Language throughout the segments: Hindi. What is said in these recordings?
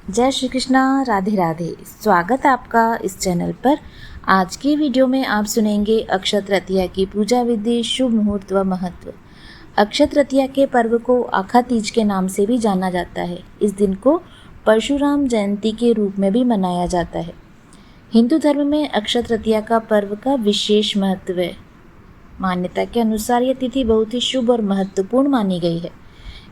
जय श्री कृष्णा, राधे राधे। स्वागत है आपका इस चैनल पर। आज की वीडियो में आप सुनेंगे अक्षय तृतीया की पूजा विधि, शुभ मुहूर्त व महत्व। अक्षय तृतीया के पर्व को आखा तीज के नाम से भी जाना जाता है। इस दिन को परशुराम जयंती के रूप में भी मनाया जाता है। हिंदू धर्म में अक्षय तृतीया का पर्व का विशेष महत्व है। मान्यता के अनुसार यह तिथि बहुत ही शुभ और महत्वपूर्ण मानी गई है।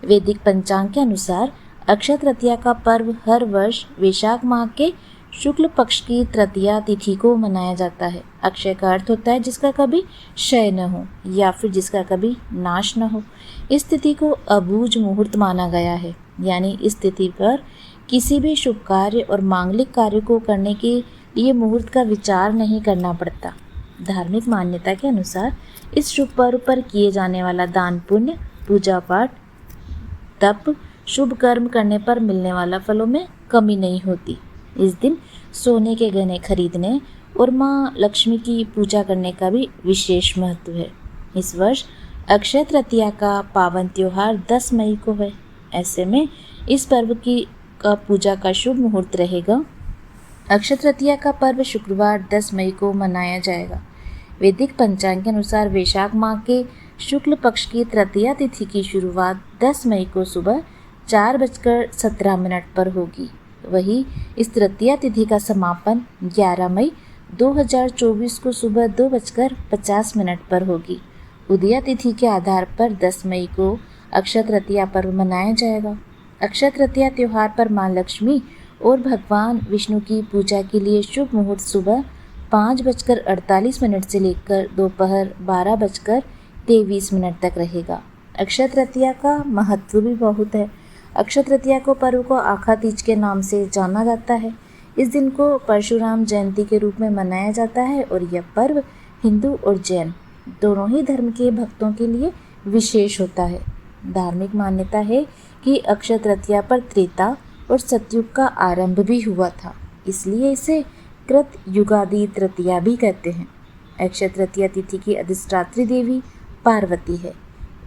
वैदिक पंचांग के अनुसार अक्षय तृतीया का पर्व हर वर्ष वैशाख माह के शुक्ल पक्ष की तृतीया तिथि को मनाया जाता है। अक्षय का अर्थ होता है जिसका कभी क्षय न हो या फिर जिसका कभी नाश न हो। इस तिथि को अबूझ मुहूर्त माना गया है, यानी इस तिथि पर किसी भी शुभ कार्य और मांगलिक कार्य को करने के लिए मुहूर्त का विचार नहीं करना पड़ता। धार्मिक मान्यता के अनुसार इस शुभ पर्व पर किए जाने वाला दान पुण्य, पूजा पाठ, तप, शुभ कर्म करने पर मिलने वाला फलों में कमी नहीं होती। इस दिन सोने के गहने खरीदने और माँ लक्ष्मी की पूजा करने का भी विशेष महत्व है। इस वर्ष अक्षय तृतीया का पावन त्योहार 10 मई को है। ऐसे में इस पर्व की पूजा का शुभ मुहूर्त रहेगा। अक्षय तृतीया का पर्व शुक्रवार 10 मई को मनाया जाएगा। वैदिक पंचांग के अनुसार वैशाख माह के शुक्ल पक्ष की तृतीया तिथि की शुरुआत 10 मई को सुबह 4:17 पर होगी। वहीं इस तृतीया तिथि का समापन 11 मई 2024 को सुबह 2:50 पर होगी। उदया तिथि के आधार पर 10 मई को अक्षय तृतीया पर्व मनाया जाएगा। अक्षय तृतीया त्यौहार पर माँ लक्ष्मी और भगवान विष्णु की पूजा के लिए शुभ मुहूर्त सुबह 5:48 से लेकर दोपहर 12:23 तक रहेगा। अक्षय तृतीया का महत्व भी बहुत है। अक्षय तृतीया को पर्व को आखा तीज के नाम से जाना जाता है। इस दिन को परशुराम जयंती के रूप में मनाया जाता है और यह पर्व हिंदू और जैन दोनों ही धर्म के भक्तों के लिए विशेष होता है। धार्मिक मान्यता है कि अक्षय तृतीया पर त्रेता और सतयुग का आरंभ भी हुआ था, इसलिए इसे कृत युगादि तृतीया भी कहते हैं। अक्षय तृतीया तिथि की अधिष्ठात्री देवी पार्वती है।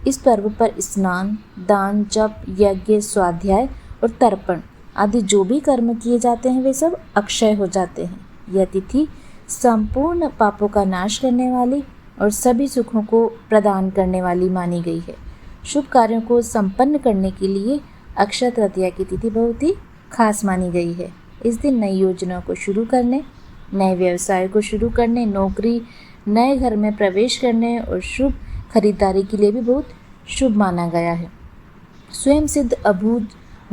इस पर्व पर स्नान, दान, जप, यज्ञ, स्वाध्याय और तर्पण आदि जो भी कर्म किए जाते हैं वे सब अक्षय हो जाते हैं। यह तिथि संपूर्ण पापों का नाश करने वाली और सभी सुखों को प्रदान करने वाली मानी गई है। शुभ कार्यों को संपन्न करने के लिए अक्षय तृतीया की तिथि बहुत ही खास मानी गई है। इस दिन नई योजनाओं को शुरू करने, नए व्यवसाय को शुरू करने, नौकरी, नए घर में प्रवेश करने और शुभ खरीदारी के लिए भी बहुत शुभ माना गया है। स्वयं सिद्ध अबूझ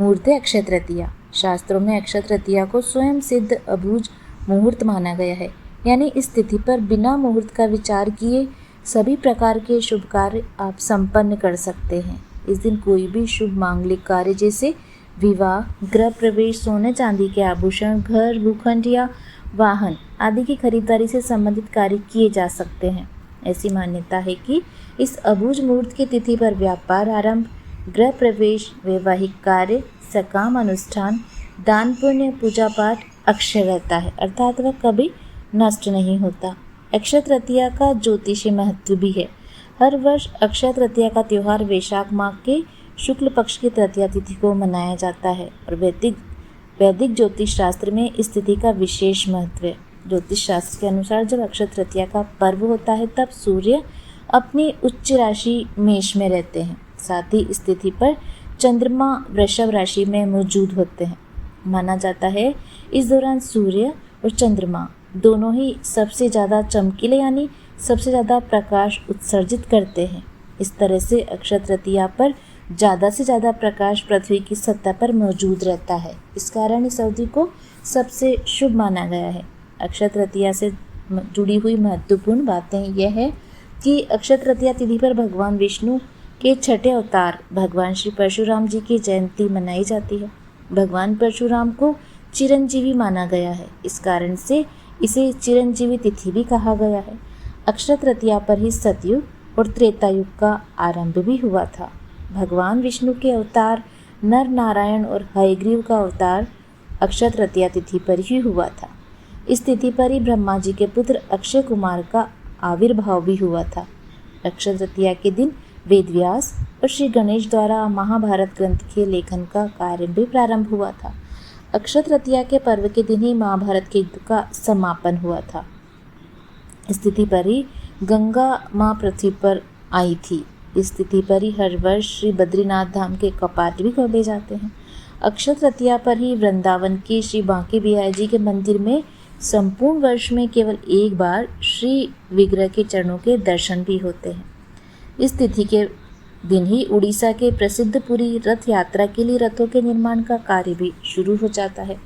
मुहूर्त है अक्षय तृतीया। शास्त्रों में अक्षय तृतीया को स्वयं सिद्ध अबूझ मुहूर्त माना गया है, यानी इस तिथि पर बिना मुहूर्त का विचार किए सभी प्रकार के शुभ कार्य आप संपन्न कर सकते हैं। इस दिन कोई भी शुभ मांगलिक कार्य जैसे विवाह, गृह प्रवेश, सोने चांदी के आभूषण, घर, भूखंड या वाहन आदि की खरीदारी से संबंधित कार्य किए जा सकते हैं। ऐसी मान्यता है कि इस अबूझ मुहूर्त की तिथि पर व्यापार आरंभ, गृह प्रवेश, वैवाहिक कार्य, सकाम अनुष्ठान, दान पुण्य, पूजा पाठ अक्षय रहता है, अर्थात वह कभी नष्ट नहीं होता। अक्षय तृतीया का ज्योतिषी महत्व भी है। हर वर्ष अक्षय तृतीया का त्यौहार वैशाख माह के शुक्ल पक्ष की तृतीया तिथि को मनाया जाता है और वैदिक ज्योतिष शास्त्र में इस तिथि का विशेष महत्व है। ज्योतिष शास्त्र के अनुसार जब अक्षय तृतीया का पर्व होता है तब सूर्य अपनी उच्च राशि मेष में रहते हैं। साथ ही इस तिथि पर चंद्रमा वृषभ राशि में मौजूद होते हैं। माना जाता है इस दौरान सूर्य और चंद्रमा दोनों ही सबसे ज़्यादा चमकीले यानी सबसे ज़्यादा प्रकाश उत्सर्जित करते हैं। इस तरह से अक्षय तृतीया पर ज़्यादा से ज़्यादा प्रकाश पृथ्वी की सतह पर मौजूद रहता है। इस कारण इस अवधि को सबसे शुभ माना गया है। अक्षय तृतीया से जुड़ी हुई महत्वपूर्ण बातें यह है कि अक्षय तृतीया तिथि पर भगवान विष्णु के छठे अवतार भगवान श्री परशुराम जी की जयंती मनाई जाती है। भगवान परशुराम को चिरंजीवी माना गया है, इस कारण से इसे चिरंजीवी तिथि भी कहा गया है। अक्षय तृतीया पर ही सतयुग और त्रेता युग का आरंभ भी हुआ था। भगवान विष्णु के अवतार नर नारायण और हयग्रीव का अवतार अक्षय तृतीया तिथि पर ही हुआ था। इस तिथि पर ही ब्रह्मा जी के पुत्र अक्षय कुमार का आविर्भाव भी हुआ था। अक्षय तृतीया के दिन वेदव्यास और श्री गणेश द्वारा महाभारत ग्रंथ के लेखन का कार्य भी प्रारंभ हुआ था। अक्षय तृतीया के पर्व के दिन ही महाभारत के युद्ध का समापन हुआ था। इस तिथि पर ही गंगा माँ पृथ्वी पर आई थी। इस तिथि पर ही हर वर्ष श्री बद्रीनाथ धाम के कपाट भी खोले जाते हैं। अक्षय तृतीया पर ही वृंदावन के श्री बांके बिहारी जी के मंदिर में संपूर्ण वर्ष में केवल एक बार श्री विग्रह के चरणों के दर्शन भी होते हैं। इस तिथि के दिन ही उड़ीसा के प्रसिद्ध पुरी रथ यात्रा के लिए रथों के निर्माण का कार्य भी शुरू हो जाता है।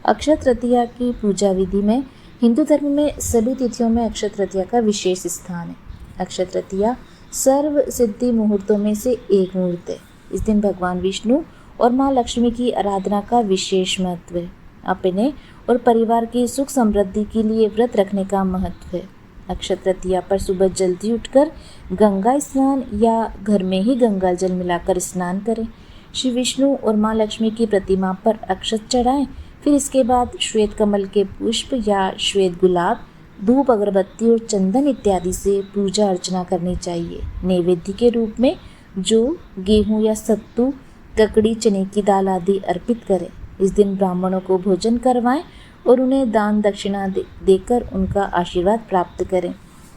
अक्षय तृतीया की पूजा विधि में हिंदू धर्म में सभी तिथियों में अक्षय तृतीया का विशेष स्थान है। अक्षय तृतीया सर्व सिद्धि मुहूर्तों में से एक मुहूर्त है। इस दिन भगवान विष्णु और माँ लक्ष्मी की आराधना का विशेष महत्व है। अपने और परिवार की सुख समृद्धि के लिए व्रत रखने का महत्व है। अक्षय तृतीया पर सुबह जल्दी उठकर गंगा स्नान या घर में ही गंगा जल मिलाकर स्नान करें। श्री विष्णु और माँ लक्ष्मी की प्रतिमा पर अक्षत चढ़ाएं। फिर इसके बाद श्वेत कमल के पुष्प या श्वेत गुलाब, धूप, अगरबत्ती और चंदन इत्यादि से पूजा अर्चना करनी चाहिए। नैवेद्य के रूप में जो गेहूँ या सत्तू, ककड़ी, चने की दाल आदि अर्पित करें। इस दिन ब्राह्मणों को भोजन करवाएं और उन्हें दान दक्षिणा देकर उनका आशीर्वाद प्राप्त करें।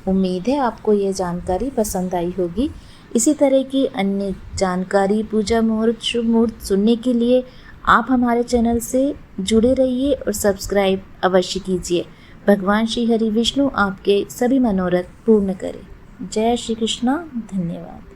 उम्मीद है आपको ये जानकारी पसंद आई होगी। इसी तरह की अन्य जानकारी, पूजा मुहूर्त, शुभ मुहूर्त सुनने के लिए आप हमारे चैनल से जुड़े रहिए और सब्सक्राइब अवश्य कीजिए। भगवान श्री हरि विष्णु आपके सभी मनोरथ पूर्ण करें। जय श्री कृष्णा। धन्यवाद।